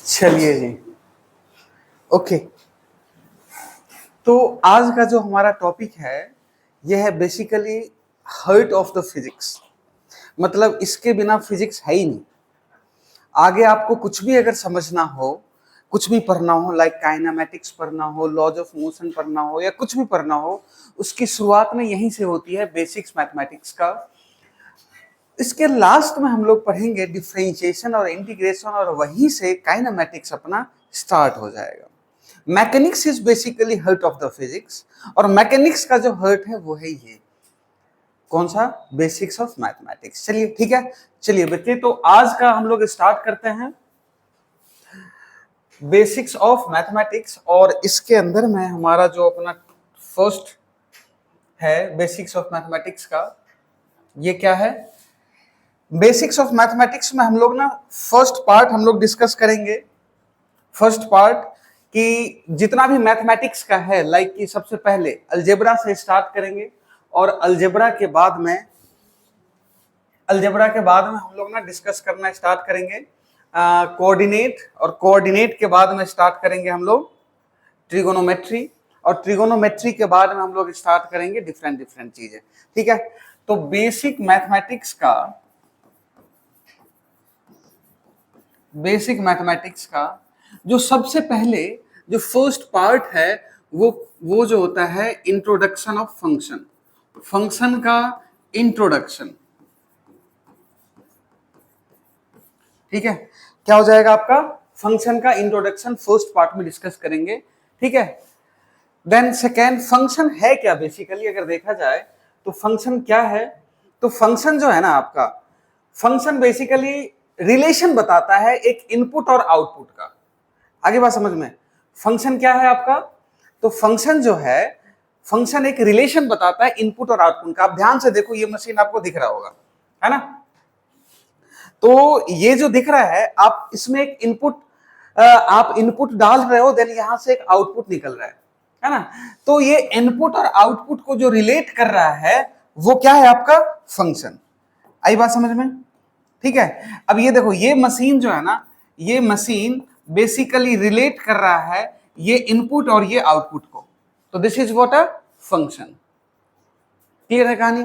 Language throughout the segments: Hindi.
चलिए जी। ओके, तो आज का जो हमारा टॉपिक है यह है basically heart of the physics. मतलब इसके बिना फिजिक्स है ही नहीं। आगे आपको कुछ भी अगर समझना हो, कुछ भी पढ़ना हो, लाइक काइनेमेटिक्स पढ़ना हो, लॉज ऑफ मोशन पढ़ना हो, या कुछ भी पढ़ना हो, उसकी शुरुआत में यहीं से होती है, बेसिक्स मैथमेटिक्स का। इसके लास्ट में हम लोग पढ़ेंगे डिफरेंशिएशन और इंटीग्रेशन, और वहीं से काइनेमेटिक्स अपना स्टार्ट हो जाएगा। Mechanics is basically hurt of the physics, और मैकेनिक्स का जो हर्ट है वो है ये कौन सा, बेसिक्स ऑफ मैथमेटिक्स। चलिए ठीक है, चलिए बच्चे, तो आज का हम लोग स्टार्ट करते हैं बेसिक्स ऑफ मैथमेटिक्स। और इसके अंदर में हमारा जो अपना फर्स्ट है बेसिक्स ऑफ मैथमेटिक्स का, ये क्या है? बेसिक्स ऑफ मैथमेटिक्स में हम लोग ना फर्स्ट पार्ट हम लोग डिस्कस करेंगे। फर्स्ट पार्ट कि जितना भी मैथमेटिक्स का है, लाइक कि सबसे पहले अलजेब्रा से स्टार्ट करेंगे, और अलजेब्रा के बाद में हम लोग ना डिस्कस करना स्टार्ट करेंगे कोऑर्डिनेट, और कोऑर्डिनेट के बाद में स्टार्ट करेंगे हम लोग ट्रिगोनोमेट्री, और ट्रिगोनोमेट्री के बाद में हम लोग स्टार्ट करेंगे डिफरेंट चीजें। ठीक है, तो बेसिक मैथमेटिक्स का जो सबसे पहले जो फर्स्ट पार्ट है वो जो होता है इंट्रोडक्शन ऑफ फंक्शन का इंट्रोडक्शन। ठीक है, क्या हो जाएगा आपका? फंक्शन का इंट्रोडक्शन फर्स्ट पार्ट में डिस्कस करेंगे। ठीक है, देन सेकेंड, फंक्शन है क्या बेसिकली अगर देखा जाए तो फंक्शन क्या है? तो फंक्शन जो है ना आपका, फंक्शन बेसिकली रिलेशन बताता है एक इनपुट और आउटपुट का। आगे बात समझ में? फंक्शन क्या है आपका? तो फंक्शन जो है, फंक्शन एक रिलेशन बताता है इनपुट और आउटपुट का। आप ध्यान से देखो, ये मशीन आपको दिख रहा होगा, है ना? तो ये जो दिख रहा है, आप इसमें एक आप इनपुट डाल रहे हो, देन यहां से एक आउटपुट निकल रहा है ना? तो ये इनपुट और आउटपुट को जो रिलेट कर रहा है वो क्या है आपका? फंक्शन। आई बात समझ में? ठीक है, अब ये देखो, ये मशीन जो है ना, ये मशीन बेसिकली रिलेट कर रहा है ये इनपुट और ये आउटपुट को, तो this is what a function. Clear है कहानी?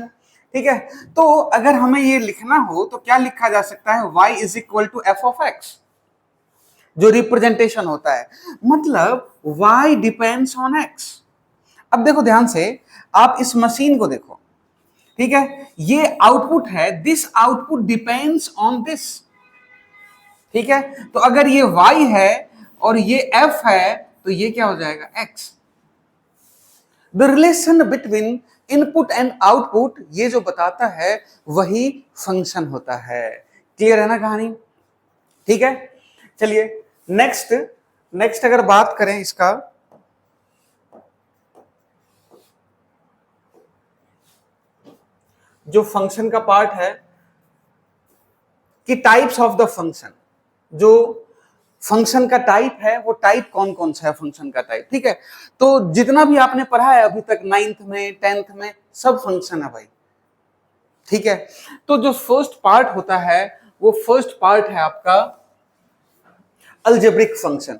ठीक है, तो अगर हमें ये लिखना हो तो क्या लिखा जा सकता है? y is equal to f of x, जो रिप्रेजेंटेशन होता है, मतलब y डिपेंड्स ऑन x। अब देखो ध्यान से, आप इस मशीन को देखो, ठीक है, ये आउटपुट है, this output depends on this. ठीक है, तो अगर ये y है और ये f है तो ये क्या हो जाएगा? x। The relation between input and output, ये जो बताता है वही फंक्शन होता है। क्लियर है ना कहानी? ठीक है, चलिए नेक्स्ट अगर बात करें इसका, जो फंक्शन का पार्ट है कि टाइप्स ऑफ द फंक्शन, जो फंक्शन का टाइप है वो टाइप कौन कौन सा है फंक्शन का टाइप। ठीक है, तो जितना भी आपने पढ़ा है अभी तक 9th में 10th में, सब फंक्शन है भाई। ठीक है, तो जो फर्स्ट पार्ट होता है वो फर्स्ट पार्ट है आपका अलजेब्रिक फंक्शन।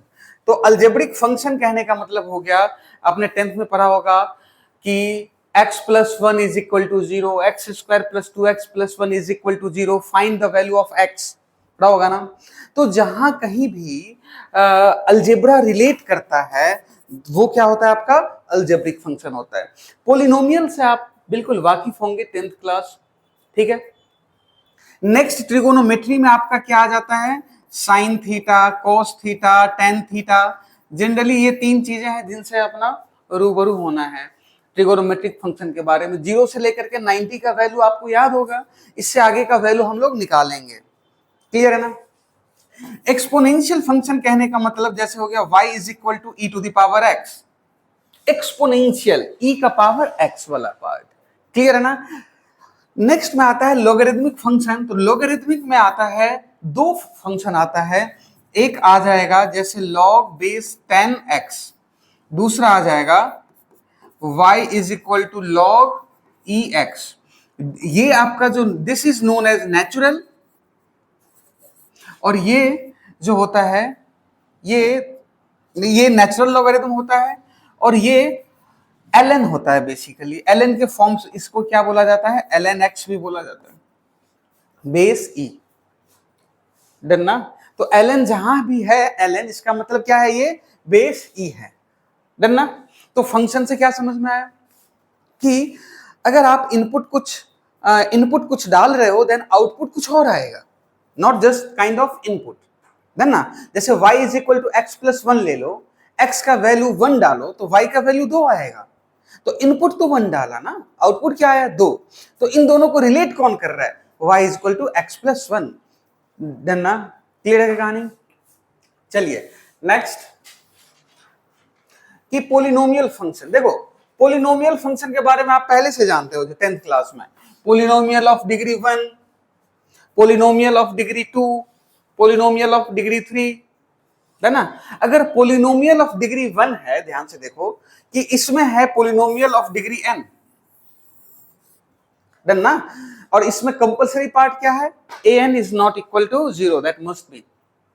तो अलजेब्रिक फंक्शन कहने का मतलब हो गया, आपने 10th में पढ़ा होगा कि x plus 1 is equal to 0, x square plus 2x plus 1 is equal to 0, find the value of x, पढ़ा होगा ना? तो जहां कहीं भी अलजेब्रा रिलेट करता है वो क्या होता है आपका? अलजेब्रिक फंक्शन होता है। पोलिनोमियल से आप बिल्कुल वाकिफ होंगे 10th क्लास। ठीक है, नेक्स्ट ट्रिगोनोमेट्री में आपका क्या आ जाता है? Sine theta, cos theta, tan theta. Generally ये तीन चीजें हैं जिनसे अपना रूबरू होना है ट्रिगोनोमेट्रिक फंक्शन के बारे में। 0 से लेकर के 90 का वैल्यू आपको याद होगा, इससे आगे का वैल्यू हम लोग निकालेंगे। क्लियर है ना? एक्सपोनेंशियल फंक्शन कहने का मतलब जैसे हो गया y is equal to e to the power x, exponential e का पावर x वाला पार्ट। क्लियर है ना? नेक्स्ट में आता है लॉगरिथमिक फंक्शन। तो लॉगरिथमिक में आता है, दो फंक्शन आता है, एक आ जाएगा जैसे log बेस 10x, दूसरा आ जाएगा y is equal to log ex। ये आपका जो this is known as natural, और ये जो होता है ये नेचुरल लॉगरिथम होता है और ये ln होता है बेसिकली। ln के फॉर्म्स इसको क्या बोला जाता है, ln x भी बोला जाता है, बेस e। डन ना। तो ln जहां भी है ln, इसका मतलब क्या है, ये बेस e है। डन ना। तो फंक्शन से क्या समझ में आया कि अगर आप इनपुट कुछ डाल रहे हो देन आउटपुट कुछ और आएगा, not just kind of input. है ना। जैसे y is equal to x plus 1 ले लो, x का वैल्यू 1 डालो तो y का वैल्यू 2 आएगा। तो इनपुट तो 1 डाला ना, आउटपुट क्या आया 2। तो इन दोनों को रिलेट कौन कर रहा है, y is equal to x plus 1। Done ना। क्लियर है कहानी। चलिए नेक्स्ट कि पोलिनोमियल फंक्शन। देखो पोलिनोमियल फंक्शन के बारे में आप पहले से जानते हो जो 10th क्लास में, polynomial of degree 1, polynomial of degree 2, polynomial of degree 3, है ना। अगर पोलिनोमियल ऑफ डिग्री 1 है, ध्यान से देखो कि इसमें है polynomial of degree n। Done ना। और इसमें कंपलसरी पार्ट क्या है, an is not equal to 0, that must be.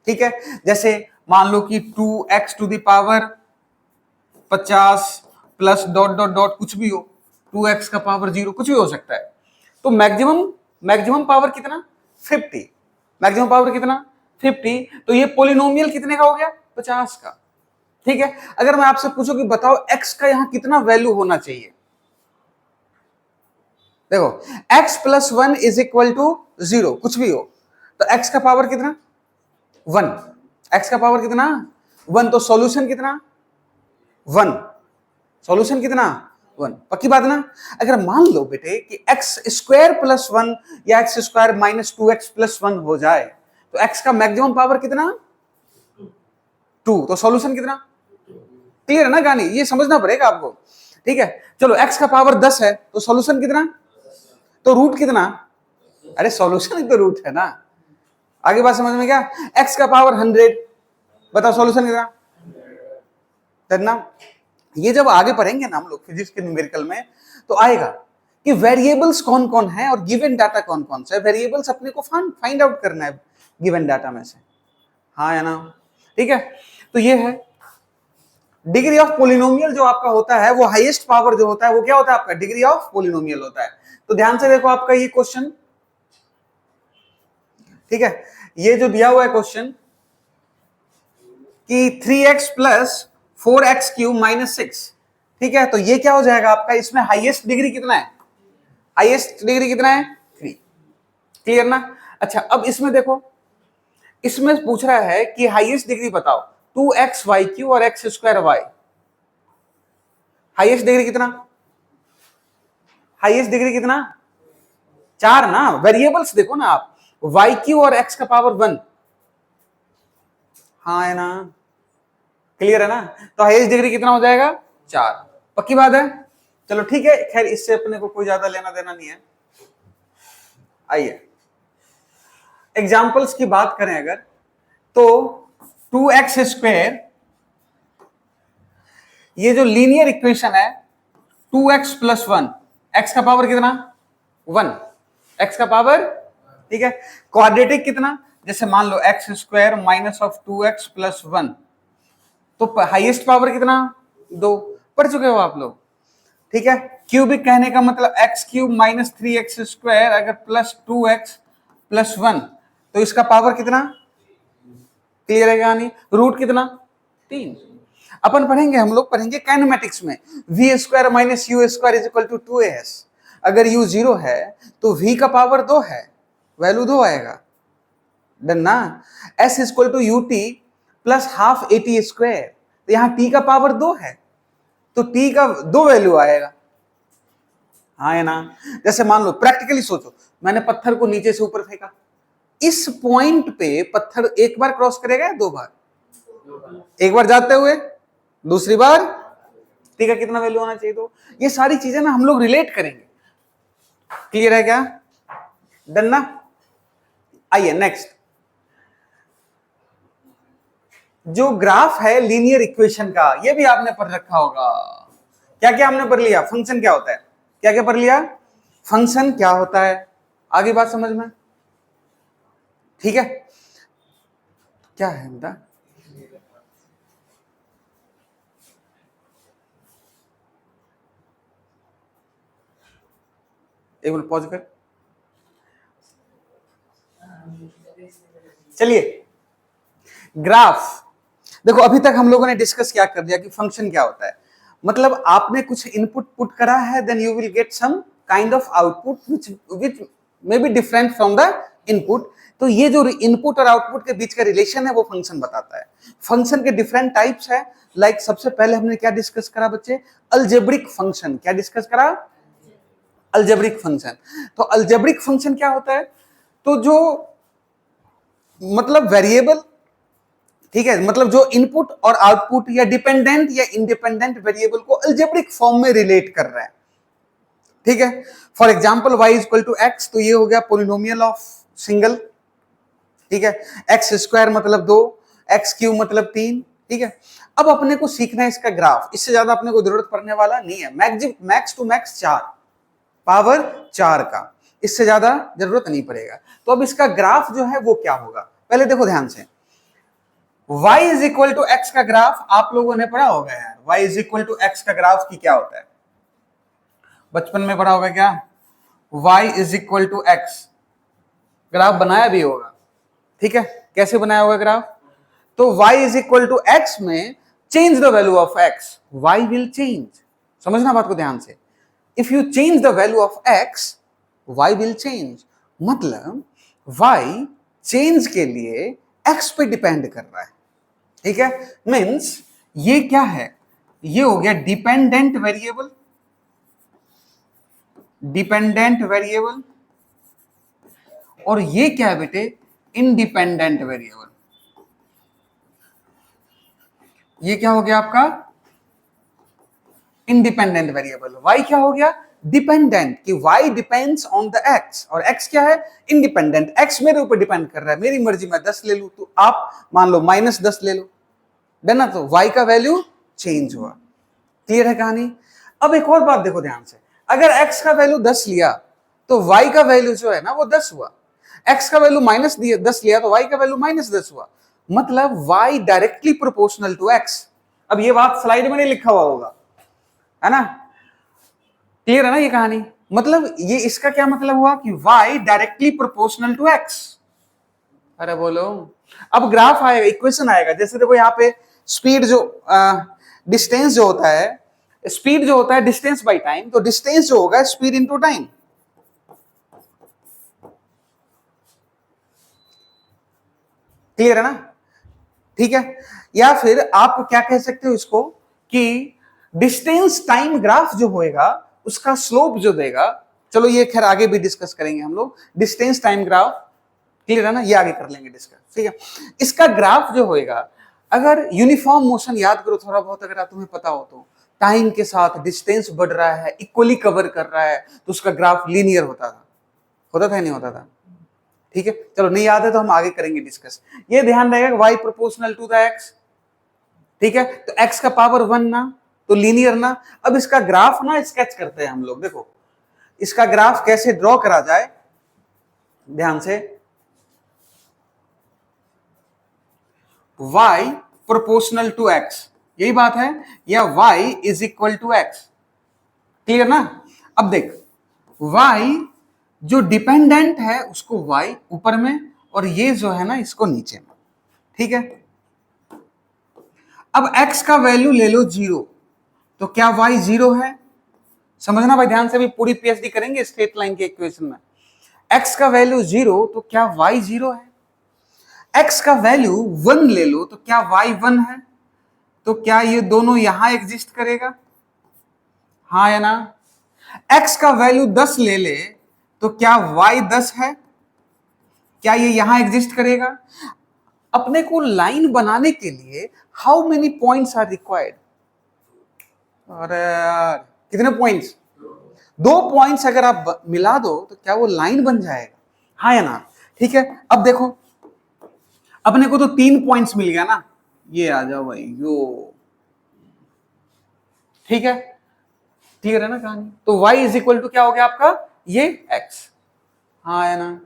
ठीक है। जैसे मान लो कि 2x to the power 50 plus dot dot dot कुछ भी हो, 2x का पावर 0 कुछ भी हो सकता है। तो मैक्सिमम पावर कितना, 50। मैक्सिमम पावर कितना, 50। तो ये पोलिनोमियल कितने का हो गया, 50 का। ठीक है। अगर मैं आपसे पूछूं कि बताओ x का यहां कितना वैल्यू होना चाहिए, देखो x plus 1 is equal to 0 कुछ भी हो, तो x का पावर कितना, 1। x का पावर कितना, 1। तो सॉल्यूशन कितना, 1। सॉल्यूशन कितना, 1। पक्की बात ना। अगर मान लो बेटे कि x स्क्वायर प्लस 1 या x square minus 2x plus 1 हो जाए, तो x का मैक्सिमम पावर कितना, 2। तो सॉल्यूशन कितना। क्लियर है ना कहानी, ये समझना पड़ेगा आपको। ठीक है। चलो x का पावर 10 है तो सॉल्यूशन कितना, तो रूट कितना, अरे सॉल्यूशन ही तो रूट है ना। आगे बात समझ में क्या, x का पावर 100, बताओ सॉल्यूशन कितना। ना ये जब आगे पढ़ेंगे ना हम लोग फिजिक्स के न्यूमेरिकल में, तो आएगा कि वेरिएबल्स कौन कौन है और गिवन डाटा कौन कौन सा है। वेरिएबल्स अपने को फाइंड आउट करना है गिवन डाटा में से, हाँ या ना। ठीक है। तो ये है डिग्री ऑफ पोलिनोमियल जो आपका होता है, वो हाईएस्ट पावर जो होता है वो क्या होता है आपका, डिग्री ऑफ पोलिनोमियल होता है। तो ध्यान से देखो आपका ये क्वेश्चन, ठीक है। ये जो दिया हुआ है क्वेश्चन कि 3x plus 4x cube minus 6, ठीक है। तो ये क्या हो जाएगा आपका, इसमें हाईएस्ट डिग्री कितना है, हाईएस्ट डिग्री कितना है, 3। क्लियर ना। अच्छा अब इसमें देखो, इसमें पूछ रहा है कि हाईएस्ट डिग्री बताओ, 2x वाई क्यू और x square y. Highest degree कितना, हाईएस्ट डिग्री कितना, 4 ना। वेरिएबल्स देखो ना आप, वाई क्यू और x का पावर 1, हाँ है ना। क्लियर है ना। तो हाईएस्ट डिग्री कितना हो जाएगा, 4। पक्की बात है। चलो ठीक है, खैर इससे अपने को कोई ज्यादा लेना देना नहीं है। आइए एग्जाम्पल्स की बात करें अगर, तो 2x स्क्वायर, ये जो लीनियर इक्वेशन है 2x प्लस 1, x का पावर कितना, 1, x का पावर, ठीक है। क्वाड्रेटिक कितना, जैसे मान लो x square minus of 2x plus 1, तो हाईएस्ट पावर कितना, 2। पढ़ चुके हो आप लोग। ठीक है। क्यूबिक कहने का मतलब x cube minus 3x square अगर प्लस 2x प्लस 1, तो इसका पावर कितना, क्लियर है कहानी। रूट कितना, 3। अपन पढ़ेंगे, हम लोग पढ़ेंगे काइनेमेटिक्स में, v square minus u square is equal to 2as। अगर u 0 है तो v का पावर 2 है, वैल्यू 2 आएगा। डन ना। s is equal to u t plus half a t square, तो यहां t का पावर 2 है तो t का 2 वैल्यू आएगा, हाँ है ना। जैसे मान लो प्रैक्टिकली सोचो, मैंने पत्थर को नीचे से ऊपर फेंका, इस पॉइंट पे पत्थर एक बार क्रॉस करेगा या 2 बार, एक बार जाते हुए, दूसरी बार, ठीक है। कितना वैल्यू होना चाहिए, तो ये सारी चीजें ना हम लोग रिलेट करेंगे। क्लियर है क्या, डन ना। आइए नेक्स्ट, जो ग्राफ है लीनियर इक्वेशन का, ये भी आपने पढ़ रखा होगा। क्या क्या हमने पढ़ लिया, फंक्शन क्या होता है, क्या क्या पढ़ लिया, फंक्शन क्या होता है, आगे बात समझ में, ठीक है। क्या है बता, एक मिनट पॉज कर। चलिए ग्राफ देखो, अभी तक हम लोगों ने डिस्कस क्या कर दिया कि फंक्शन क्या होता है। मतलब आपने कुछ इनपुट पुट करा है, then you will get some kind of output which may be different from the input. तो ये जो इनपुट और आउटपुट के बीच का रिलेशन है वो फंक्शन बताता है। फंक्शन के डिफरेंट टाइप्स है। लाइक सबसे पहले हमने क्या डिस्कस करा बच्चे? Algebraic function. क्या डिस्कस करा? Algebraic function. तो अलजेब्रिक फंक्शन क्या होता है? तो जो मतलब वेरिएबल, ठीक है, मतलब जो इनपुट और आउटपुट या डिपेंडेंट या इंडिपेंडेंट वेरिएबल को अलजेब्रिक फॉर्म में रिलेट कर रहा है। ठीक है, for example y equal to x, तो ये हो गया पोलिनोमियल ऑफ सिंगल। ठीक है, एक्स स्क्वायर मतलब 2, एक्स क्यूब मतलब 3। ठीक है, अब अपने को सीखना है इसका ग्राफ। इससे ज्यादा अपने को जरूरत पड़ने वाला नहीं है। मैक्स टू मैक्स 4 पावर 4 का, इससे ज्यादा जरूरत नहीं पड़ेगा। तो अब इसका ग्राफ जो है वो क्या होगा, पहले देखो ध्यान से। y is equal to x का ग्राफ आप लोगों ने पढ़ा होगा यार। y is equal to x का ग्राफ की क्या होता है? बचपन में पढ़ा होगा क्या? y is equal to x graph बनाया भी होगा। ठीक है, कैसे बनाया होगा ग्राफ? तो y is equal to X में change the value of x, y will change. समझना बात को ध्यान से। If you change the value of x, y will change. मतलब y चेंज के लिए x पे डिपेंड कर रहा है। ठीक है, मीन्स ये क्या है? ये हो गया डिपेंडेंट वेरिएबल। Dependent variable. और ये क्या है बेटे? Independent variable. ये क्या हो गया आपका? Independent variable. y क्या हो गया? डिपेंडेंट, कि y depends on the x, और x क्या है? इंडिपेंडेंट। x मेरे ऊपर डिपेंड कर रहा है, मेरी मर्जी मैं 10 ले लूं, तो आप मान लो -10 ले लो, ना, तो y का वैल्यू चेंज हुआ। क्लियर है कहानी? अब एक और बात देखो ध्यान से, अगर x का वैल्यू 10 लिया तो y का वैल्यू जो है ना वो 10 हुआ। x का वैल्यू -10 लिया तो y का वैल्यू -10 हुआ। मतलब y directly proportional to x। अब ये बात स्लाइड में नहीं लिखा हुआ होगा, है ना? क्लियर है ना ये कहानी? मतलब ये इसका क्या मतलब हुआ कि y directly proportional to x। अरे बोलो, अब ग्राफ आएगा, इक्वेशन आएगा। जैसे देखो यहाँ पे स्पीड जो डिस्टेंस जो होता है, स्पीड जो होता है डिस्टेंस बाय टाइम, तो डिस्टेंस जो होगा स्पीड इनटू टाइम। क्लियर है ना? ठीक है, या फिर आप क्या कह सकते हो इसको कि डिस्टेंस टाइम ग्राफ जो होएगा उसका स्लोप जो देगा, चलो ये खैर आगे भी डिस्कस करेंगे हम लोग, डिस्टेंस टाइम ग्राफ। क्लियर है ना? ये आगे कर लेंगे डिस्कस। ठीक है, इसका ग्राफ जो होएगा, अगर यूनिफॉर्म मोशन याद करो थोड़ा बहुत, अगर तुम्हें पता हो तो, टाइम के साथ डिस्टेंस बढ़ रहा है, इक्वली कवर कर रहा है, तो उसका ग्राफ लीनियर होता था। होता था नहीं होता था? ठीक है, चलो नहीं याद है तो हम आगे करेंगे डिस्कस। ये ध्यान रहेगा y proportional to the x। ठीक है, तो x का पावर 1 ना, तो लीनियर ना। अब इसका ग्राफ ना स्केच करते हैं हम लोग। देखो इसका ग्राफ कैसे ड्रॉ करा जाए, ध्यान से। y प्रोपोर्शनल टू x, यही बात है, या y is equal to x। Clear ना? अब देख, y जो डिपेंडेंट है उसको y ऊपर में, और ये जो है ना इसको नीचे में। ठीक है, अब x का वैल्यू ले लो 0, तो क्या y 0 है? समझना भाई ध्यान से, भी पूरी पीएचडी करेंगे स्ट्रेट लाइन के इक्वेशन में। x का वैल्यू 0, तो क्या y 0 है? x का वैल्यू 1 ले लो, तो क्या y 1 है? तो क्या ये दोनों यहां एग्जिस्ट करेगा? हाँ या ना? x का वैल्यू 10 ले ले, तो क्या y 10 है? क्या ये यहां एग्जिस्ट करेगा? अपने को लाइन बनाने के लिए how many points are required? अरे यार कितने पॉइंट्स? 2 पॉइंट्स अगर आप मिला दो तो क्या वो लाइन बन जाएगा? हाँ या ना? ठीक है, अब देखो अपने को तो 3 पॉइंट्स मिल गया ना, ये आ जाओ भाई यो। ठीक है, क्लियर है ना कहानी? तो y इज इक्वल टू क्या हो गया आपका? ये x। हाँ या ना?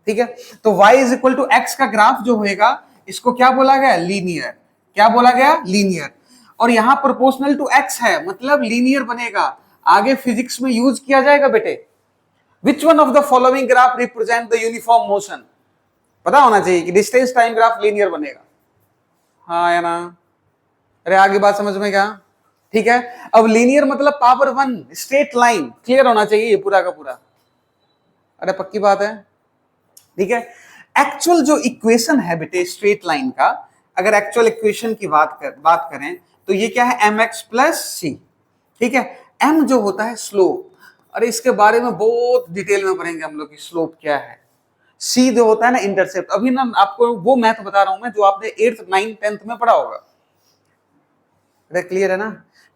ठीक है, तो y is equal to x का ग्राफ जो होएगा इसको क्या बोला गया? लीनियर। क्या बोला गया? लीनियर। और यहां प्रोपोर्शनल टू x है, मतलब लीनियर बनेगा। आगे फिजिक्स में यूज किया जाएगा बेटे, which one of the following graph represent the uniform motion? पता होना चाहिए कि डिस्टेंस टाइम ग्राफ लीनियर बनेगा। हाँ या ना? अरे आगे बात समझ में क्या? ठीक है, अब लीनियर मतलब power one, straight line, clear होना चाहिए ये पूरा का पूरा। अरे पक्की बात है, ठीक है। एक्चुअल जो इक्वेशन है बेटे स्ट्रेट लाइन का, अगर एक्चुअल इक्वेशन की बात करें तो ये क्या है, एम एक्स प्लस सी, ठीक है। एम जो होता है स्लोप, अरे इसके बारे में बहुत डिटेल में पढ़ेंगे हम लोग कि स्लोप क्या है। सी जो होता है ना इंटरसेप्ट, अभी ना आपको वो मैथ बता रहा हूं मैं जो आपने 8th 9th 10th में पढ़ा होगा। अरे क्लियर है ना?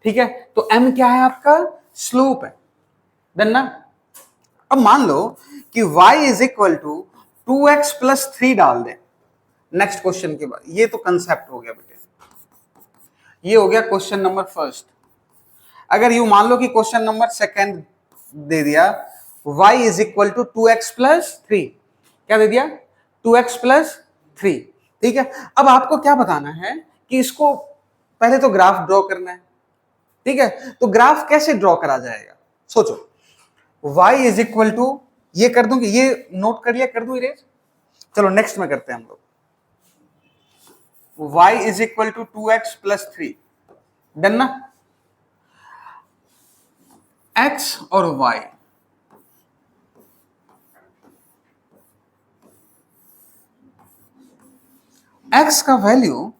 ठीक है, तो एम क्या है आपका, स्लोप है, डन ना। अब मान लो कि y is equal to 2x plus 3 डाल दें नेक्स्ट क्वेश्चन के बाद। ये तो कंसेप्ट हो गया बेटे, ये हो गया क्वेश्चन नंबर फर्स्ट। अगर यू मान लो कि क्वेश्चन नंबर सेकंड दे दिया y is equal to 2x plus 3, क्या दे दिया, 2x प्लस 3, ठीक है। अब आपको क्या बताना है कि इसको पहले तो ग्राफ ड्रॉ करना है, ठीक है। तो ग्राफ कैसे ड्रॉ करा जाएगा, सोचो। y इज इक्वल टू, ये कर दूं कि ये नोट कर लिया, कर दूं इरेज, चलो नेक्स्ट में करते हैं हम लोग। y is equal to 2x plus 3, done ना। x और y, x का वैल्यू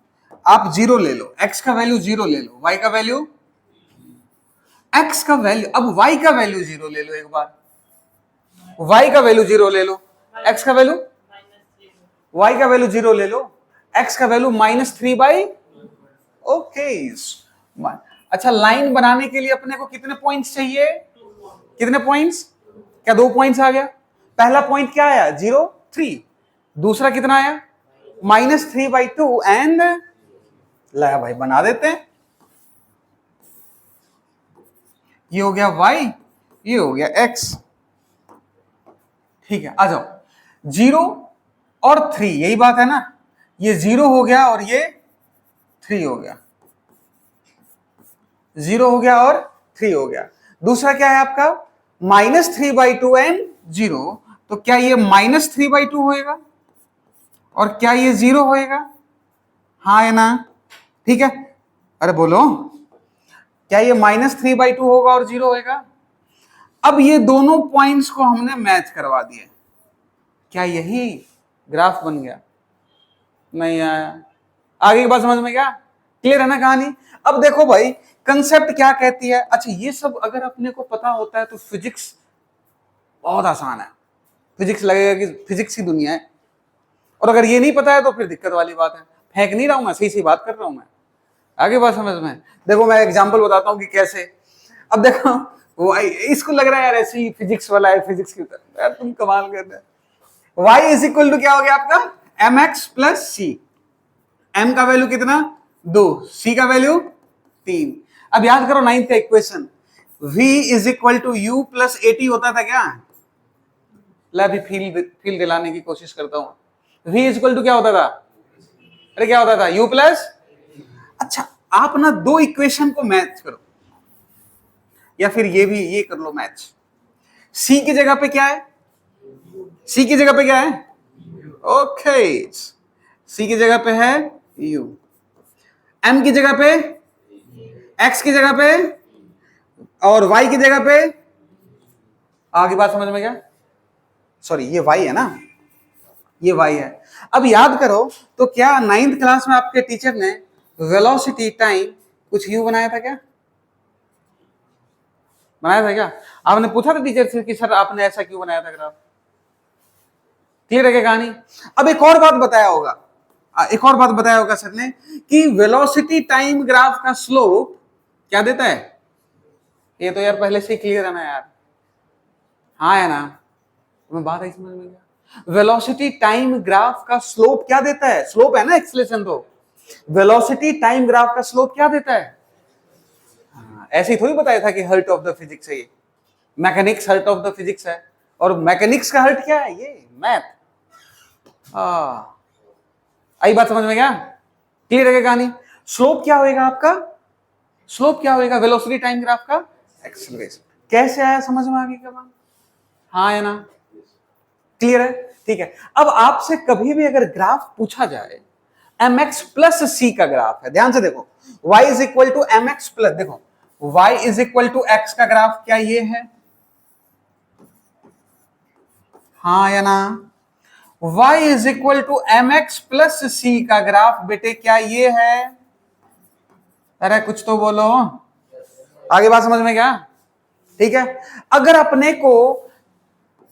आप जीरो ले लो, x का वैल्यू जीरो ले लो, y का वैल्यू, x का वैल्यू, अब y का वैल्यू जीरो ले लो एक बार, y का वैल्यू जीरो ले लो, x का वैल्यू, y का वैल्यू जीरो ले लो, x का वैल्यू -3/, ओके। अच्छा, लाइन बनाने के लिए अपने को कितने पॉइंट्स चाहिए, कितने पॉइंट्स, क्या 2 पॉइंट्स आ गया। पहला पॉइंट क्या आया, 0 3, दूसरा कितना आया, -3/2 एंड, लाया भाई बना देते हैं, ये हो गया y, ये हो गया x, ठीक है। आ जाओ, 0 और 3, यही बात है ना, ये 0 हो गया और ये 3 हो गया, 0 हो गया और 3 हो गया। दूसरा क्या है आपका, -3/2 एंड 0, तो क्या ये -3/2 होएगा और क्या ये 0 होएगा, हाँ है ना, ठीक है। अरे बोलो, क्या ये -3/2 होगा और 0 होएगा। अब ये दोनों पॉइंट्स को हमने मैच करवा दिए, क्या यही ग्राफ बन गया, नहीं आया। आगे की बात समझ में क्या, क्लियर है ना कहानी। अब देखो भाई कंसेप्ट क्या कहती है। अच्छा, ये सब अगर अपने को पता होता है तो फिजिक्स बहुत आसान है, फिजिक्स लगेगा कि फिजिक्स की दुनिया है। और अगर ये नहीं पता है तो फिर दिक्कत वाली बात है। फेंक नहीं रहा हूं मैं, सही सही बात कर रहा हूं मैं। आगे बात समझ में, देखो मैं एग्जांपल बताता हूं कि कैसे। अब देखो वो इसको लग रहा है यार ऐसे ही फिजिक्स वाला है, फिजिक्स की तरह, यार तुम कमाल कर रहे हो। y इज इक्वल टू क्या हो गया आपका, mx प्लस सी। m का वैल्यू कितना, 2, c का वैल्यू 3। अब याद करो 9th का equation, v is equal to u plus 80 होता था क्या, ला भी फील दिलाने की कोशिश करता हूं। v इज इक्वल टू क्या होता था, अरे क्या होता था, u प्लस। अच्छा, आप ना दो इक्वेशन को मैच करो, या फिर ये भी ये कर लो मैच। c की जगह पे क्या है, c की जगह पे क्या है, ओके, c की जगह पे है u, m की जगह पे, x की जगह पे और y की जगह पे। आगे बात समझ में क्या, सॉरी ये y है ना, ये y है। अब याद करो तो क्या 9th क्लास में आपके टीचर ने वेलोसिटी टाइम कुछ u बनाया था क्या, बनाया था क्या, आपने पूछा था टीचर से कि सर आपने ऐसा क्यों बनाया था ग्राफ, क्लियर है क्या कहानी। अब एक और बात बताया होगा, एक और बात बताया होगा सर ने कि वेलोसिटी टाइम ग्राफ का स्लोप क्या देता है। ये तो यार पहले से ही क्लियर है ना यार, हाँ है ना, तुम्हें बात आई समझ में क्या। वेलोसिटी टाइम ग्राफ का स्लोप क्या देता है, स्लोप है ना एक्सेलरेशन, तो वेलोसिटी टाइम ग्राफ का स्लोप क्या देता है। ऐसे ही थोड़ी बताया था कि हर्ट ऑफ द फिजिक्स है ये, mechanics hurt of the physics है, और मैकेनिक्स का हर्ट क्या है, ये मैथ। आई बात समझ में क्या, क्लियर है क्या कहानी। स्लोप क्या होएगा आपका, स्लोप क्या होएगा वेलोसिटी टाइम ग्राफ का, एक्सेलरेशन। कैसे आया समझ में आ गई क्या बात, हाँ है ना, क्लियर है, ठीक है। अब आपसे कभी भी अगर ग्राफ पूछा जाए, mx प्लस सी का ग्राफ है, ध्यान से देखो, y is equal to M x plus, देखो y is equal to x का ग्राफ क्या ये है, हाँ या ना, y is equal to M x plus C का ग्राफ बेटे क्या ये है, अरे कुछ तो बोलो, आगे बात समझ में क्या, ठीक है। अगर अपने को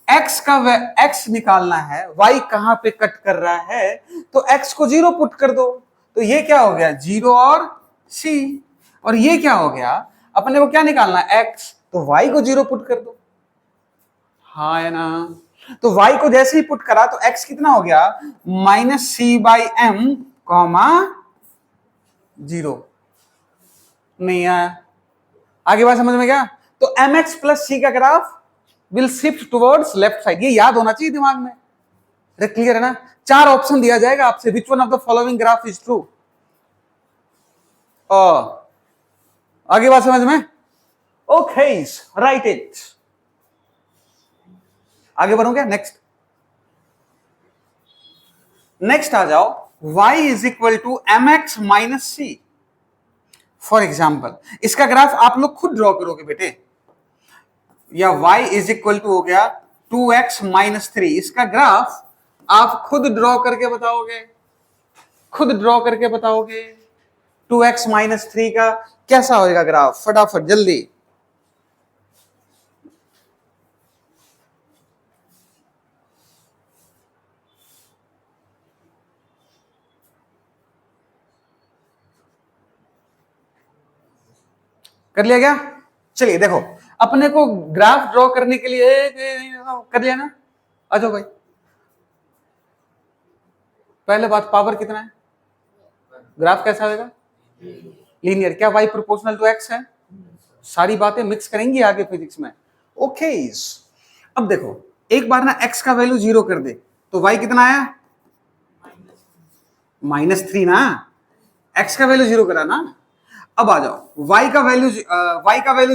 x का x निकालना है, y कहां पे कट कर रहा है, तो x को 0 पुट कर दो, तो ये क्या हो गया 0 और c, और ये क्या हो गया, अपने को क्या निकालना है x, तो y को 0 पुट कर दो, हाँ है ना, तो y को जैसे ही पुट करा तो x कितना हो गया -c/m, कॉमा 0, नहीं आया, आगे बात समझ में क्या, तो mx प्लस c का graph will shift towards left side, ये याद होना चाहिए दिमाग में, अरे क्लियर है ना। 4 ऑप्शन दिया जाएगा आपसे, which one of the following graph is true, आगे बात समझ में, ओके राइट इट, आगे बढ़ो क्या, नेक्स्ट आ जाओ, y is equal to M x minus c, for example इसका ग्राफ आप लोग खुद ड्रॉ करोगे बेटे, या y इज इक्वल टू हो गया 2x माइनस 3, इसका ग्राफ आप खुद ड्रॉ करके बताओगे, खुद ड्रॉ करके बताओगे, 2x माइनस 3 का कैसा होएगा ग्राफ, फटाफट जल्दी, कर लिया क्या, चलिए देखो, अपने को ग्राफ ड्रॉ करने के लिए कर लिया ना, आ जाओ भाई, पहले बात पावर कितना है, ग्राफ कैसा होगा लीनियर, क्या y प्रोपोर्शनल टू x है, सारी बातें मिक्स करेंगी आगे फिजिक्स में, ओके। अब देखो एक बार ना x का वैल्यू 0 कर दे तो y कितना आया -3 ना, x का वैल्यू 0 करा ना, अब आ जाओ y का वैल्यू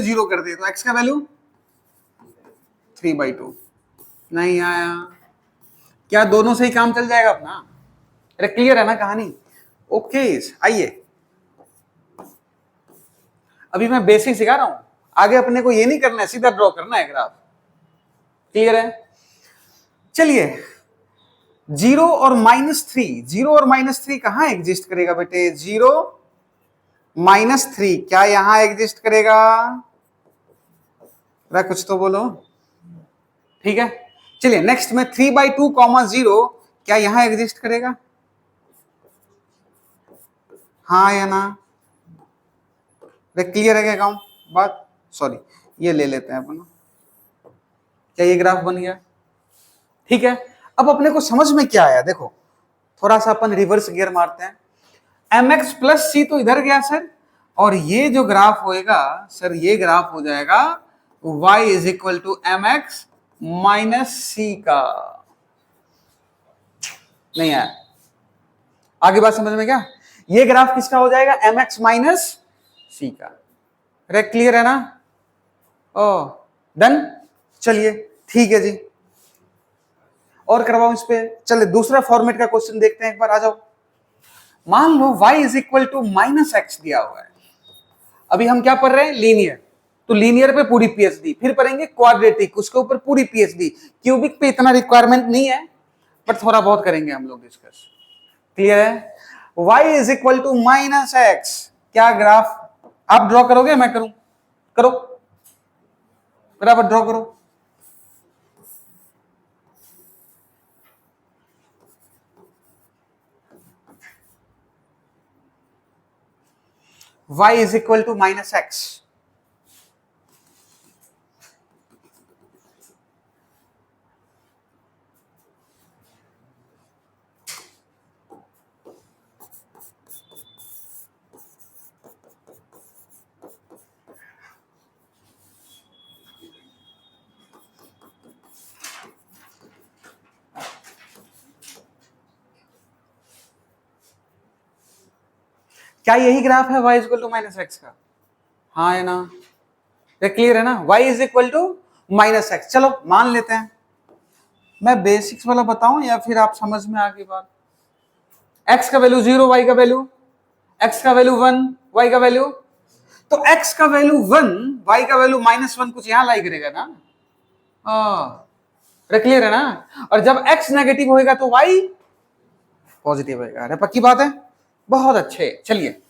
0 कर दे तो x का वैल्यू 3/2, नहीं आया, क्या दोनों से ही काम चल जाएगा अपना, अरे क्लियर है ना कहानी, ओके। आइए अभी मैं बेसिक सिखा रहा हूं, आगे अपने को ये नहीं करना है, सीधा ड्रॉ करना है ग्राफ, क्लियर है, चलिए 0 और -3, 0 और -3 कहां एग्जिस्ट करेगा बेटे, 0 -3 क्या यहां एग्जिस्ट करेगा, कुछ तो बोलो, ठीक है। चलिए नेक्स्ट में 3/2 0 क्या यहां एग्जिस्ट करेगा, हाँ या ना, क्लियर है क्या काम बात, सॉरी ये ले लेते हैं अपन, क्या ये ग्राफ बन गया, ठीक है। अब अपने को समझ में क्या आया, देखो थोड़ा सा अपन रिवर्स गियर मारते हैं, mx प्लस सी तो इधर गया सर, और ये जो ग्राफ होएगा सर, ये ग्राफ हो जाएगा y is equal to M x minus C का, नहीं आया, आगे बात समझ में क्या, ये ग्राफ किसका हो जाएगा एम एक्स माइनस सी का, अरे क्लियर है ना, ओ डन, चलिए ठीक है जी, और करवाओ इस पे, चलिए दूसरा फॉर्मेट का क्वेश्चन देखते हैं एक बार, आ जाओ, मान लो y is equal to -x दिया हुआ है, अभी हम क्या पढ़ रहे हैं लीनियर, तो लीनियर पे पूरी पीएचडी, फिर पढ़ेंगे क्वाड्रेटिक, उसके ऊपर पूरी पीएचडी, क्यूबिक पे इतना रिक्वायरमेंट नहीं है बट थोड़ा बहुत करेंगे हम लोग डिस्कस, क्लियर है। y is equal to -x, क्या ग्राफ आप ड्रॉ करोगे मैं करूं, करो बराबर ड्रॉ करो, y is equal to -x, क्या यही ग्राफ है y is equal to -x का, हाँ है ना, क्लियर है ना, y is equal to minus x, चलो मान लेते हैं। मैं बेसिक्स वाला बताऊं या फिर आप समझ में आ गई बात? एक्स का वैल्यू 0, वाई का वैल्यू, एक्स का वैल्यू 1, वाई का वैल्यू, तो एक्स का वैल्यू 1, वाई का वैल्यू -1 कुछ यहां लाई करेगा ना, क्लियर है ना? और जब x नेगेटिव होएगा तो y पॉजिटिव होएगा। अरे पक्की बात है, बहुत अच्छे। चलिए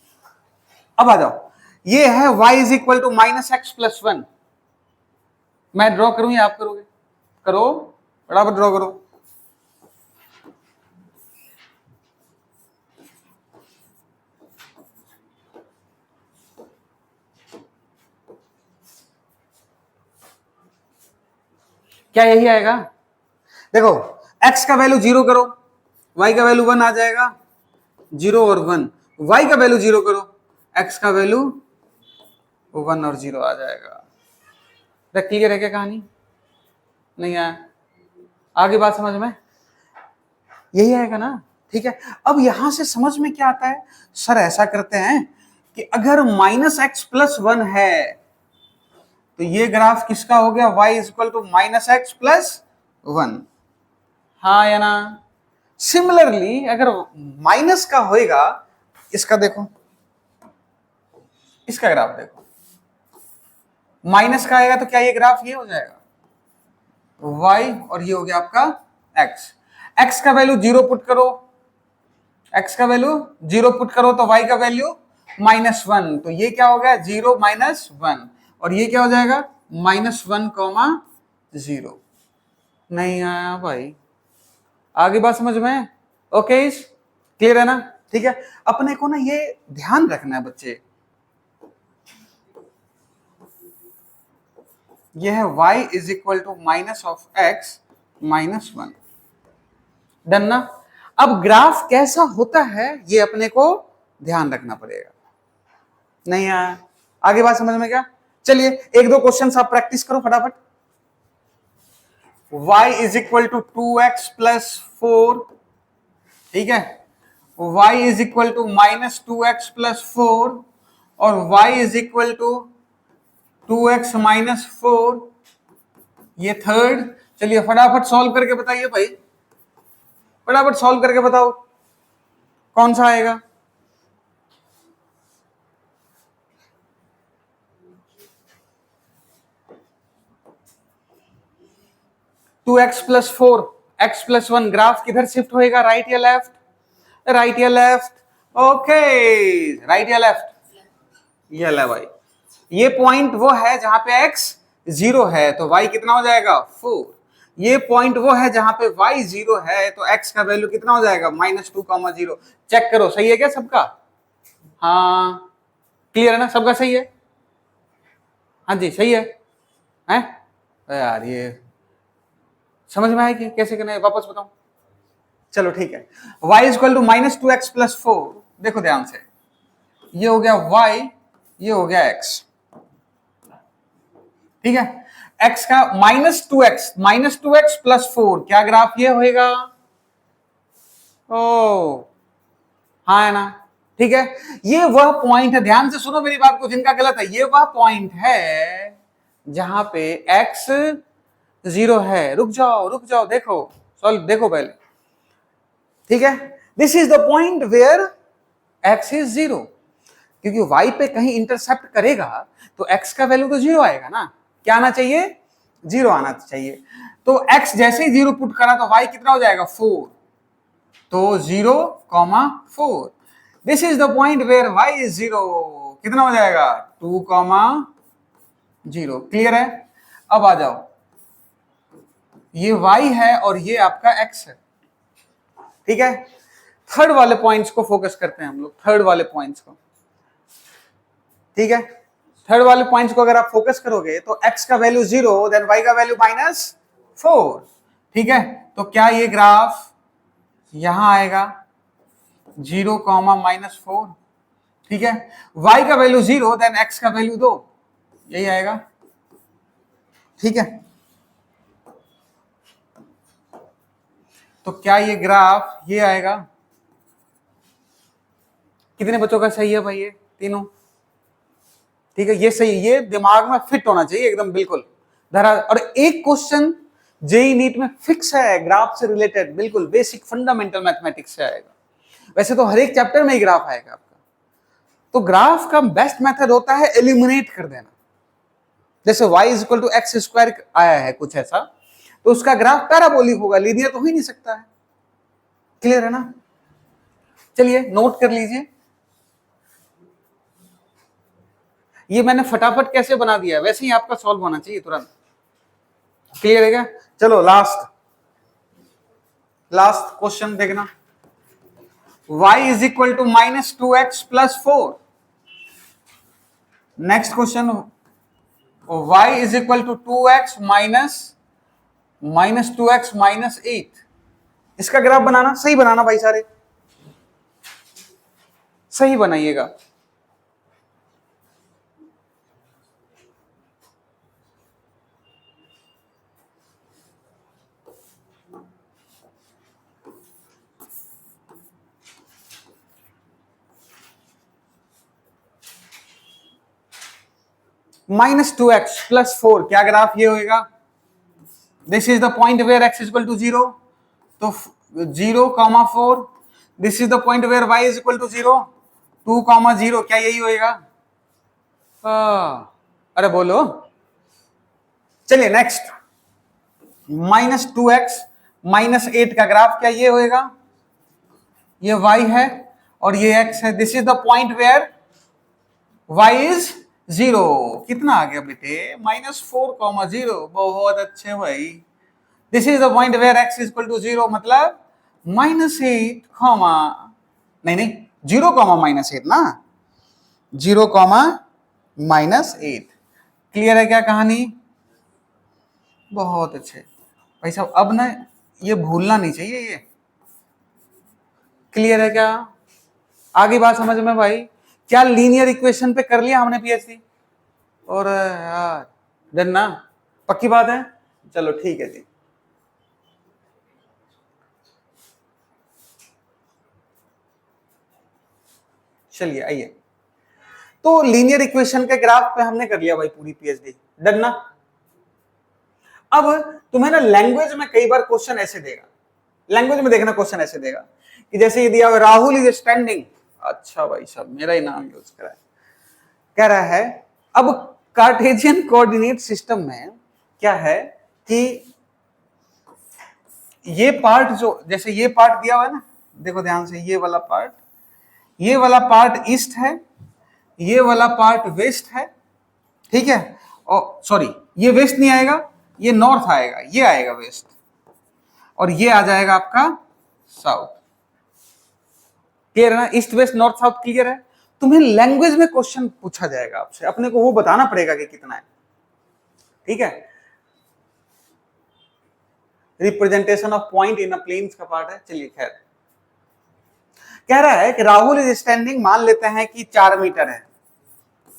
अब आ जाओ, ये है y is equal to -x+1। मैं ड्रॉ करूं या आप करोगे? करो, बराबर ड्रॉ करो। क्या यही आएगा? देखो x का वैल्यू 0 करो, y का वैल्यू 1 आ जाएगा, 0 और 1, y का वैल्यू 0 करो, x का वैल्यू 1 और 0 आ जाएगा। क्लियर है क्या कहानी? नहीं आया? आगे बात समझ में? यही आएगा ना? ठीक है। अब यहां से समझ में क्या आता है, सर ऐसा करते हैं कि अगर -x+1 है तो ये ग्राफ किसका हो गया? y is equal to -x+1, हाँ या ना? सिमिलरली अगर माइनस का होएगा, इसका देखो, इसका ग्राफ देखो, माइनस का आएगा तो क्या ये ग्राफ ये हो जाएगा y, और ये हो गया आपका x। x का वैल्यू 0 पुट करो, x का वैल्यू 0 पुट करो तो y का वैल्यू -1, तो ये क्या हो गया? 0 -1, और ये क्या हो जाएगा? -1, 0। नहीं आया भाई? आगे बात समझ में? ओके, क्लियर है ना? ठीक है। अपने को ना ये ध्यान रखना है बच्चे, ये है y is equal to -(x)-1। Done ना? अब ग्राफ कैसा होता है ये अपने को ध्यान रखना पड़ेगा। नहीं आया? आगे बात समझ में क्या? चलिए एक दो क्वेश्चन आप प्रैक्टिस करो फटाफट। y is equal to 2x+4, ठीक है, y is equal to -2x+4 और y is equal to 2x-4, ये थर्ड। चलिए फटाफट सॉल्व करके बताइए भाई, फटाफट सॉल्व करके बताओ कौन सा आएगा? टू x+4, x+1, ग्राफ किधर शिफ्ट होएगा? राइट या लेफ्ट? राइट या लेफ्ट? ओके, राइट या लेफ्ट? ये ले भाई, ये पॉइंट वो है जहां पे x 0 है तो y कितना हो जाएगा? 4। ये पॉइंट वो है जहां पे y 0 है तो x का वैल्यू कितना हो जाएगा? -2, 0। चेक करो सही है क्या सबका? हाँ क्लियर है ना? सबका सही है? हाँ जी सही है। हैं यार ये समझ में आया कि कैसे करना है? वापस बताऊं? चलो ठीक है। y is equal to -2x+4, देखो ध्यान से, ये हो गया y, ये हो गया x, ठीक है। x का -2x+4, क्या ग्राफ ये होएगा? ओ हाँ है ना? ठीक है। ये वह पॉइंट है, ध्यान से सुनो मेरी बात को जिनका गलत है, ये वह पॉइंट है जहां पे x 0 है। रुक जाओ देखो, सॉल्व देखो पहले, ठीक है। This is the point where x is 0, क्योंकि y पे कहीं इंटरसेप्ट करेगा तो x का वैल्यू तो 0 आएगा ना। क्या आना चाहिए? 0 आना चाहिए। तो x जैसे ही 0 पुट करा तो y कितना हो जाएगा? 4, तो 0, 4। This is the point where y is 0, कितना हो जाएगा? 2, 0। क्लियर है? अब आ जाओ, ये y है और ये आपका x है, ठीक है। थर्ड वाले पॉइंट्स को फोकस करते हैं हम लोग, थर्ड वाले पॉइंट्स को, ठीक है। थर्ड वाले पॉइंट्स को अगर आप फोकस करोगे तो x का वैल्यू 0, देन y का वैल्यू -4, ठीक है। तो क्या ये ग्राफ यहां आएगा? 0, -4, ठीक है। y का वैल्यू 0, देन x का वैल्यू 2, यही आएगा, ठीक है। तो क्या ये ग्राफ ये आएगा? कितने बच्चों का सही है भाई? ये तीनों, ठीक है। ये सही, ये दिमाग में फिट होना चाहिए एकदम बिल्कुल, धरा। और एक क्वेश्चन जेई नीट में फिक्स है ग्राफ से रिलेटेड, बिल्कुल बेसिक फंडामेंटल मैथमेटिक्स से आएगा। वैसे तो हर एक चैप्टर में ही ग्राफ आएगा आपका। तो ग्राफ का बेस्ट मेथड होता है एलिमिनेट कर देना। जैसे y equal to x square आया है कुछ ऐसा, तो उसका ग्राफ पैराबोलिक होगा, लीनियर तो हो ही नहीं सकता है। क्लियर है ना? चलिए नोट कर लीजिए, ये मैंने फटाफट कैसे बना दिया, वैसे ही आपका सॉल्व होना चाहिए तुरंत। क्लियर है क्या? चलो लास्ट क्वेश्चन देखना। y is equal to -2x+4। Next question, y is equal to 2x -2x -8। इसका ग्राफ बनाना, सही बनाना भाई, सारे सही बनाइएगा। -2x+4 क्या ग्राफ ये होगा? This is the point where x equal to 0, तो 0,4। This is the point where y is equal to 0, 2,0। क्या यही होएगा? अरे बोलो। चलिए नेक्स्ट, -2x -8 का ग्राफ क्या ये होएगा? ये y है और ये x है। This is the point where y is 0। कितना आ गया बेटे? -4,0। बहुत अच्छे भाई। This is the point where x is equal to 0, मतलब -8, नहीं 0, -8 ना, 0, -8। क्लियर है क्या कहानी? बहुत अच्छे भाई साहब। अब ना ये भूलना नहीं चाहिए ये। क्लियर है क्या? आगे बात समझ में भाई? क्या लीनियर इक्वेशन पे कर लिया हमने पीएचडी? और यार डन ना? पक्की बात है? चलो ठीक है जी। चलिए आइए, तो लीनियर इक्वेशन के ग्राफ पे हमने कर लिया भाई पूरी पीएचडी। डन ना? अब तुम्हें ना लैंग्वेज में कई बार क्वेश्चन ऐसे देगा, लैंग्वेज में देखना क्वेश्चन ऐसे देगा कि जैसे ये दिया हुआ राहुल इज स्टैंडिंग। अच्छा भाई साहब मेरा ही नाम यूज करा है। कह रहा है अब कार्टेशियन कोऑर्डिनेट सिस्टम में क्या है कि ये पार्ट जो, जैसे ये पार्ट दिया हुआ है ना, देखो ध्यान से, ये वाला पार्ट ईस्ट है, ये वाला पार्ट वेस्ट है, ठीक है। और सॉरी, ये वेस्ट नहीं आएगा, ये नॉर्थ आएगा, ये आएगा वेस्ट, और ये आ जाएगा आपका साउथ। क्लियर है ना? East west north south clear है? तुम्हें लैंग्वेज में क्वेश्चन पूछा जाएगा आपसे, अपने को वो बताना पड़ेगा कि कितना है, ठीक है। Representation of point in a planes का पार्ट है। चलिए खैर, कह रहा है कि राहुल इज स्टैंडिंग, मान लेते हैं कि 4 मीटर है,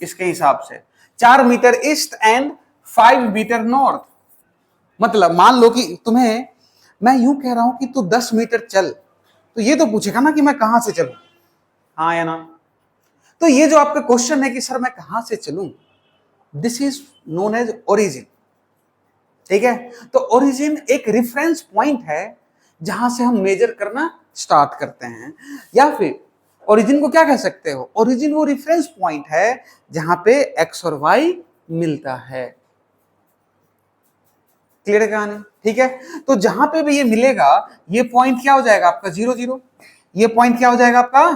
इसके हिसाब से 4 metre east and 5 metre north. मतलब मान लो कि तुम्हें, मैं यूं कह रहा हूं कि तू 10 मीटर चल, तो ये तो पूछेगा ना कि मैं कहां से चलूं, हाँ या ना? तो ये जो आपका क्वेश्चन है कि सर मैं कहां से चलूं, this is known as origin, ठीक है। तो ओरिजिन एक रेफरेंस पॉइंट है जहां से हम मेजर करना स्टार्ट करते हैं, या फिर ओरिजिन को क्या कह सकते हो? ओरिजिन वो रेफरेंस पॉइंट है जहां पे एक्स और वाई मिलता है। क्लियर है कहानी? ठीक है। तो जहां पे भी ये मिलेगा, ये पॉइंट क्या हो जाएगा आपका? 0 0। ये पॉइंट क्या हो जाएगा आपका?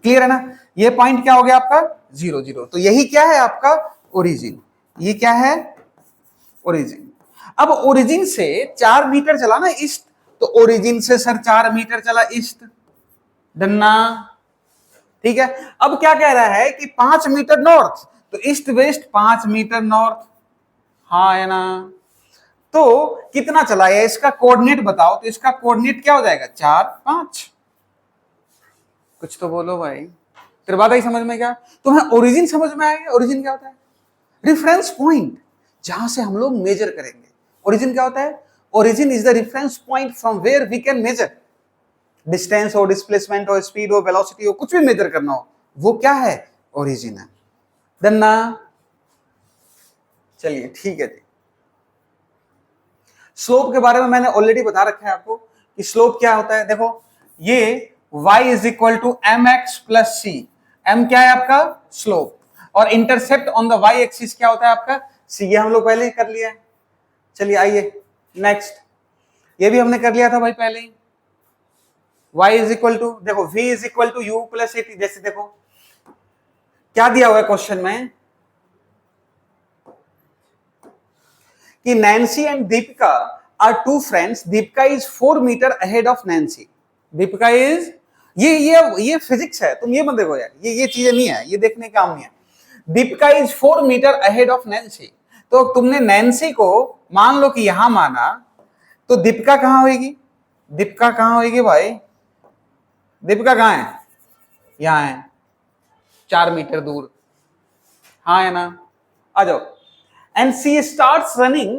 क्लियर है ना? ये पॉइंट क्या हो गया आपका? 0 0। तो यही क्या है आपका? ओरिजिन। ये क्या है? ओरिजिन। अब ओरिजिन से 4 मीटर चला ना ईस्ट, तो ओरिजिन से सर 4 मीटर चला ईस्ट, डन्ना, ठीक है। अब क्या कह रहा है कि 5 मीटर नॉर्थ, तो ईस्ट वेस्ट 5 मीटर नॉर्थ, हाँ है ना? तो कितना चला है? इसका कोऑर्डिनेट बताओ। तो इसका कोऑर्डिनेट क्या हो जाएगा? 4 5। कुछ तो बोलो भाई, तेरे बात आई समझ में? क्या तुम्हें ओरिजिन समझ में आएगा? ओरिजिन क्या होता है? रेफरेंस पॉइंट जहां से हम लोग मेजर करेंगे। ओरिजिन क्या होता है? Origin is the reference point from where we can measure distance हो, डिस्प्लेसमेंट हो, स्पीड हो, वेलोसिटी हो, कुछ भी मेजर करना हो, वो क्या है? ओरिजिन है। डन ना? चलिए ठीक है जी। स्लोप के बारे में मैंने ऑलरेडी बता रखा है आपको कि स्लोप क्या होता है। देखो ये y is equal to M x plus c. m क्या है आपका स्लोप, और intercept on the y axis क्या होता है आपका c। ये हम लोग पहले ही कर लिया है। चलिए आइए नेक्स्ट, ये भी हमने कर लिया था भाई पहले ही। y इज इक्वल टू, देखो v is equal to u plus a t. जैसे देखो क्या दिया हुआ है क्वेश्चन में कि Nancy and Deepika are two friends, Deepika is 4 metre ahead of Nancy. Deepika is, ये फिजिक्स है, तुम ये मत देखो यार, ये चीजें नहीं है, ये देखने का काम नहीं है। Deepika is 4 metre ahead of Nancy. तो तुमने नैन्सी को मान लो कि यहां माना, तो दीपिका कहां होगी? दीपिका कहां होगी भाई? दीपिका कहां है? यहां है, 4 मीटर दूर। हाँ है ना, आ जाओ। And she starts running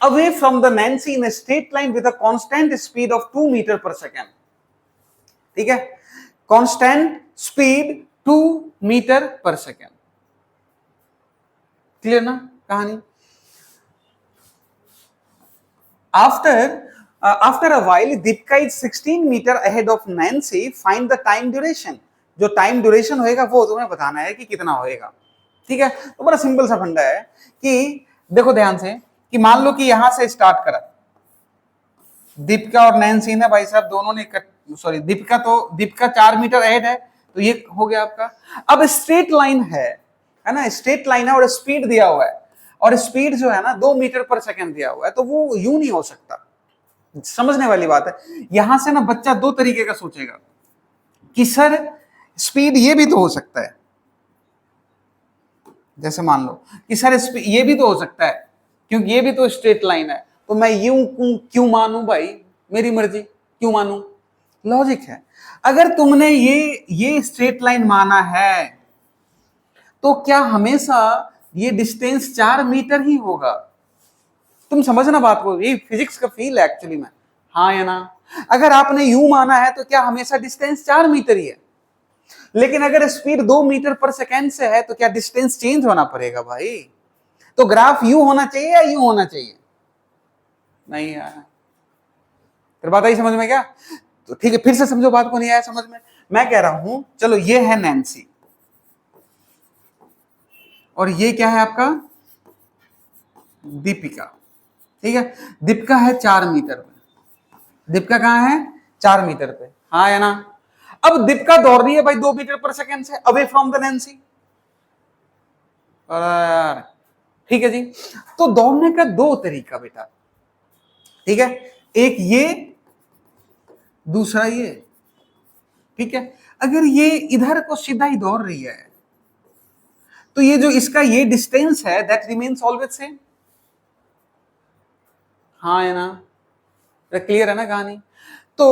away from the Nancy in a straight line with a constant speed of 2 meter per second. ठीक है, constant speed 2 meter per second. Clear ना कहानी? After a while, Deepika is 16 meter ahead of Nancy. Find the time duration. जो टाइम ड्यूरेशन होएगा वो तुम्हें बताना है कि कितना होएगा। ठीक है, तो बड़ा सिंपल सा फंडा है कि देखो ध्यान से कि मान लो कि यहां से स्टार्ट करा, दीपिका और नैन्सी ने भाई साहब दोनों ने, सॉरी दीपिका 4 मीटर अहेड है, तो ये हो गया आपका। अब स्ट्रेट लाइन है ना, स्ट्रेट लाइन है और स्पीड दिया हुआ है, और स्पीड जो है ना 2 मीटर पर सेकंड दिया हुआ है, तो वो यूं नहीं हो सकता। समझने वाली बात है। यहां से ना बच्चा दो तरीके का सोचेगा कि सर स्पीड ये भी तो हो सकता है, जैसे मान लो कि सर ये भी तो हो सकता है क्योंकि ये भी तो स्ट्रेट लाइन है, तो मैं यूं क्यों मानूं भाई, मेरी मर्जी क्यों मानूं। लॉजिक है। अगर तुमने ये स्ट्रेट लाइन माना है तो क्या हमेशा ये डिस्टेंस 4 मीटर ही होगा? तुम समझना बात को, ये फिजिक्स का फील है एक्चुअली में। हाँ या ना? अगर आपने यूं माना है तो क्या हमेशा डिस्टेंस 4 मीटर ही है? लेकिन अगर स्पीड 2 मीटर पर सेकेंड से है तो क्या डिस्टेंस चेंज होना पड़ेगा भाई? तो ग्राफ यूं होना चाहिए या यूं होना चाहिए? नहीं यार, फिर बात आई समझ में क्या? तो ठीक है, फिर से समझो बात को, नहीं आया समझ में? मैं कह रहा हूं चलो ये है नैन्सी, और ये क्या है आपका दीपिका। ठीक है, दीपिका है 4 मीटर पे, दीपिका कहां है 4 मीटर पे। हाँ है ना? अब दीपिका दौड़ रही है भाई 2 मीटर पर सेकेंड से अवे फ्रॉम द नैन्सी। यार ठीक है जी, तो दौड़ने का दो तरीका बेटा। ठीक है, एक ये, दूसरा ये। ठीक है, अगर ये इधर को सीधा ही दौड़ रही है तो ये जो इसका ये डिस्टेंस है दैट रिमेन्स ऑलवेज सेम। हाँ है ना? क्लियर है ना कहानी? तो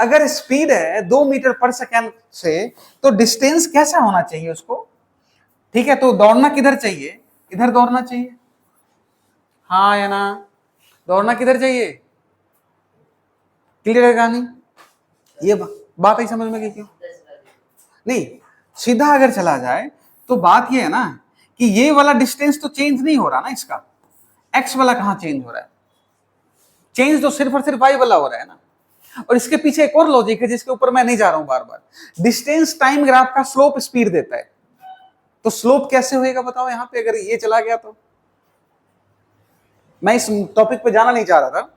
अगर स्पीड है 2 मीटर पर सेकेंड से, तो डिस्टेंस कैसा होना चाहिए उसको? ठीक है, तो दौड़ना किधर चाहिए? इधर दौड़ना चाहिए। हाँ या ना? दौड़ना किधर चाहिए? क्लियर है कहानी? ये बात ही समझ में गई क्यों? नहीं, सीधा अगर चला जाए तो बात ये है ना कि ये वाला डिस्टेंस तो चेंज नहीं हो रहा ना, इसका एक्स वाला कहां चेंज हो रहा है? चेंज तो सिर्फ और सिर्फ वाई वाला हो रहा है ना। और इसके पीछे एक और लॉजिक है जिसके ऊपर मैं नहीं जा रहा हूं बार बार। डिस्टेंस टाइम ग्राफ का स्लोप स्पीड देता है, तो स्लोप कैसे होएगा बताओ यहां पे अगर ये चला गया तो? मैं इस टॉपिक पे जाना नहीं चाह रहा था।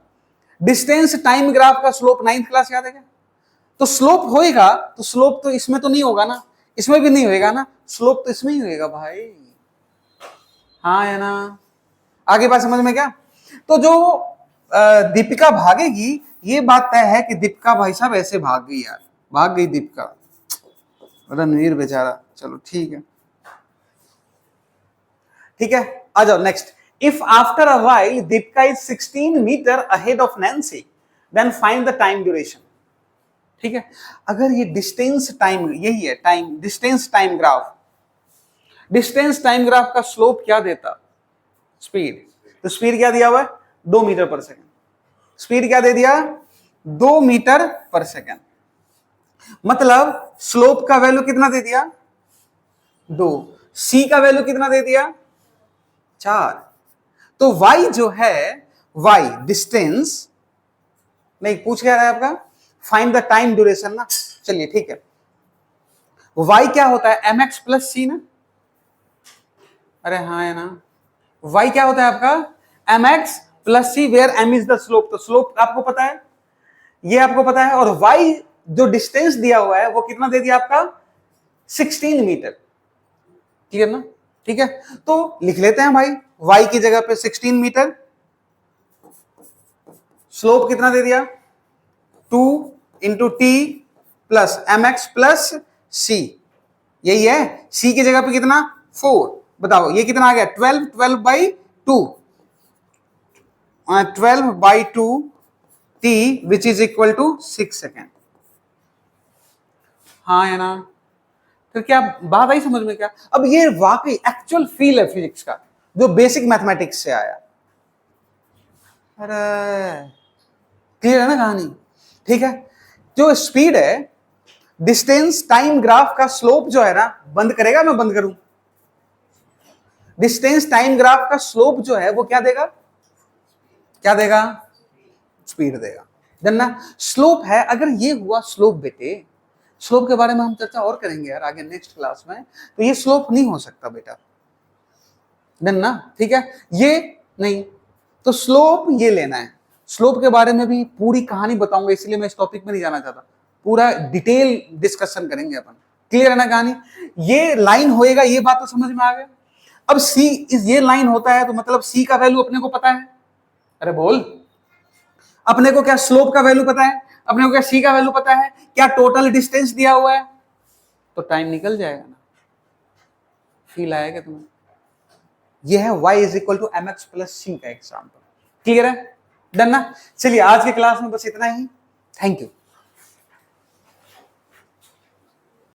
डिस्टेंस टाइम ग्राफ का स्लोप 9th क्लास याद है क्या? तो स्लोप होएगा, तो स्लोप तो इसमें तो नहीं होगा ना, इसमें भी नहीं होएगा ना, स्लोप तो इसमें ही होएगा भाई। हाँ है ना? आगे बात समझ में क्या? तो जो दीपिका भागेगी, ये बात तय है कि दीपिका भाई साहब ऐसे भाग गई यार, भाग गई दीपिका, रणवीर बेचारा। चलो ठीक है, ठीक है, आ जाओ next. If after a while Deepika is 16 metre ahead of Nancy, then find the time duration. ठीक है, अगर ये डिस्टेंस टाइम, यही है time, distance time graph, distance time graph का स्लोप क्या देता? स्पीड। तो स्पीड क्या दिया हुआ है? 2 मीटर पर सेकेंड। स्पीड क्या दे दिया? 2 मीटर पर सेकेंड। मतलब स्लोप का वैल्यू कितना दे दिया? 2। सी का वैल्यू कितना दे दिया? 4। तो y जो है, y डिस्टेंस नहीं पूछ क्या रहा है आपका, फाइंड द टाइम ड्यूरेशन ना, चलिए ठीक है। y क्या होता है, mx प्लस c ना, अरे हाँ है ना, y क्या होता है आपका mx plus c, where m is the slope, तो स्लोप आपको पता है, ये आपको पता है, और y जो डिस्टेंस दिया हुआ है वो कितना दे दिया आपका 16 मीटर, क्लियर ना, ठीक है। तो लिख लेते हैं भाई, y की जगह पे 16 मीटर, स्लोप कितना दे दिया 2 into T plus M x plus C, यही है, c की जगह पे कितना 4, बताओ ये कितना आ गया 12, 12 by 2 t which is equal to 6 second. हाँ है ना, तो क्या बात आई समझ में क्या, अब ये वाकई एक्चुअल फील है फिजिक्स का जो बेसिक मैथमेटिक्स से आया। अरे क्लियर है ना कहानी, ठीक है। जो स्पीड है, डिस्टेंस टाइम ग्राफ का स्लोप जो है ना, बंद करेगा, मैं बंद करूं, डिस्टेंस टाइम ग्राफ का स्लोप जो है वो क्या देगा, क्या देगा, स्पीड देगा, जानना स्लोप है। अगर ये हुआ स्लोप बेटे, स्लोप के बारे में हम चर्चा और करेंगे यार आगे नेक्स्ट क्लास में, तो ये स्लोप नहीं हो सकता बेटा, डन ना, ठीक है, ये नहीं, तो स्लोप ये लेना है। स्लोप के बारे में भी पूरी कहानी बताऊंगा, इसलिए मैं इस टॉपिक में नहीं जाना चाहता, पूरा डिटेल डिस्कशन करेंगे अपन, क्लियर है ना कहानी। ये लाइन होएगा, ये बात तो समझ में आ गया। अब सी इस ये लाइन होता है तो मतलब सी का वैल्यू अपने को पता है, अरे बोल, अपने को क्या स्लोप का वैल्यू पता है, अपने को क्या सी का वैल्यू पता है, क्या टोटल डिस्टेंस दिया हुआ है, तो टाइम निकल जाएगा ना, फील आएगा तुम्हें। यह है y is equal to M x plus C का एग्जाम्पल, क्लियर है, डन ना। चलिए आज के क्लास में बस इतना ही, थैंक यू।